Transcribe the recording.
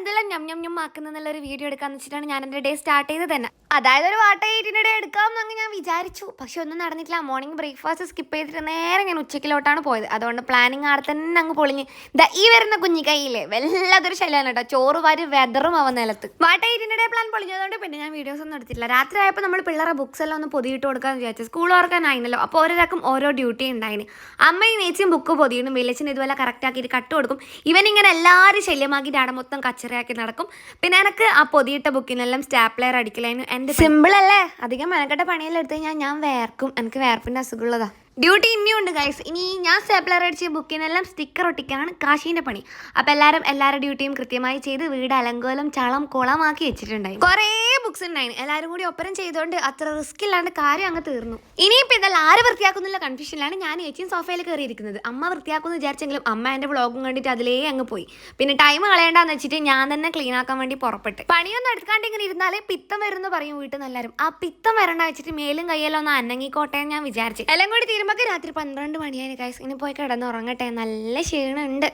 എന്തെല്ലാം ഞം ഞം ഞം ആക്കുന്നുള്ളൊരു വീഡിയോ എടുക്കാന്ന് വെച്ചിട്ടാണ് ഞാൻ എൻ്റെ ഡേ സ്റ്റാർട്ട് ചെയ്തത് തന്നെ. അതായത് ഒരു വാട്ട 8 ഡേ എടുക്കാമെന്ന് ഞാൻ വിചാരിച്ചു. പക്ഷെ ഒന്നും നടന്നിട്ടില്ല. മോർണിംഗ് ബ്രേക്ക്ഫാസ്റ്റ് സ്കിപ്പ് ചെയ്തിട്ട് നേരെ ഞാൻ ഉച്ചയ്ക്കിലോട്ടാണ് പോയത്. അതുകൊണ്ട് പ്ലാനിങ് ആടെ തന്നെ അങ്ങ് പൊളിഞ്ഞ് ഈ വരുന്ന കുഞ്ഞി കയ്യില്ലേ വല്ലാതൊരു ശല്യമാണ് കേട്ടോ. ചോറ് വാരി വെതറും അവൻ നിലത്ത്. വാട്ട 8 ഡേ പ്ലാൻ പൊളിഞ്ഞതുകൊണ്ട് പിന്നെ ഞാൻ വീഡിയോസ് ഒന്നും എടുത്തില്ല. രാത്രി ആയപ്പോൾ നമ്മൾ പിള്ളേരെ ബുക്സ് എല്ലാം ഒന്ന് പൊതിയിട്ട് കൊടുക്കാമെന്ന് വിചാരിച്ചു. സ്കൂൾ ഓർക്കാനായിരുന്നല്ലോ. അപ്പോൾ ഓരോരാൾക്കും ഓരോ ഡ്യൂട്ടി ഉണ്ടായിന്. അമ്മയും നേച്ചിയും ബുക്ക് പൊതിയിടും, വില്ലച്ചിന് ഇതുപോലെ കറക്റ്റ് ആക്കിയിട്ട് കട്ട് കൊടുക്കും. ഇവൻ ഇങ്ങനെ എല്ലാവരും ശല്യമാക്കിയിട്ട് അവിടെ മൊത്തം കച്ചറയാക്കി നടക്കും. പിന്നെ എനിക്ക് ആ പൊതിയിട്ട ബുക്കിനെല്ലാം സ്റ്റാപ്ലെയർ അടിക്കലായിരുന്നു എൻ്റെ സിമ്പിൾ അല്ലേ. അധികം മെനക്കെട്ട പണിയെല്ലാം എടുത്ത് കഴിഞ്ഞാൽ ഞാൻ വേർക്കും. എനിക്ക് വേർപ്പിൻ്റെ അസുഖമുള്ളതാ. ഡ്യൂട്ടി ഇനിയുണ്ട് ഗൈസ്. ഇനി ഞാൻ സ്റ്റാപ്ലർ അടിച്ച ബുക്കിനെല്ലാം സ്റ്റിക്കർ ഒട്ടിക്കാനാണ് കാശീൻ്റെ പണി. അപ്പോൾ എല്ലാവരുടെ ഡ്യൂട്ടിയും കൃത്യമായി ചെയ്ത് വീട് അലങ്കോലം ചളം കുളമാക്കി വെച്ചിട്ടുണ്ടായി. കുറേ ബുക്സ് ഉണ്ടായിരുന്നു. എല്ലാവരും കൂടി ഒപ്പരം ചെയ്തുകൊണ്ട് അത്ര റിസ്ക് ഇല്ലാണ്ട് കാര്യം അങ്ങ് തീർന്നു. ഇനിയിപ്പോൾ ഇതെല്ലാം ആര് വൃത്തിയാക്കുന്നുള്ള കൺഫ്യൂഷനിലാണ് ഞാൻ ചേച്ചിയും സോഫയിൽ കയറിയിരിക്കുന്നത്. അമ്മ വൃത്തിയാക്കുമെന്ന് വിചാരിച്ചെങ്കിലും അമ്മ എൻ്റെ വ്ളോഗും കണ്ടിട്ട് അതിലേ അങ്ങ് പോയി. പിന്നെ ടൈം കളയേണ്ടെന്ന് വെച്ചിട്ട് ഞാൻ തന്നെ ക്ലീൻ ആക്കാൻ വേണ്ടി പുറപ്പെട്ട്. പണിയൊന്നും എടുക്കാണ്ട് ഇങ്ങനെ ഇരുന്നാലേ പിത്തം വരുമെന്ന് പറയും വീട്ടിൽ നിന്ന് എല്ലാവരും. ആ പിത്തം വരണ്ട വെച്ചിട്ട് മേലും കയ്യെല്ലാം ഒന്ന് അനങ്ങിക്കോട്ടെ ഞാൻ വിചാരിച്ചു. എല്ലാം കൂടി തീരുമ്പോൾ രാത്രി 12 മണിയായി ഗൈസ്. ഇനി പോയി കിടന്നുറങ്ങട്ടെ. നല്ല ക്ഷീണമുണ്ട്.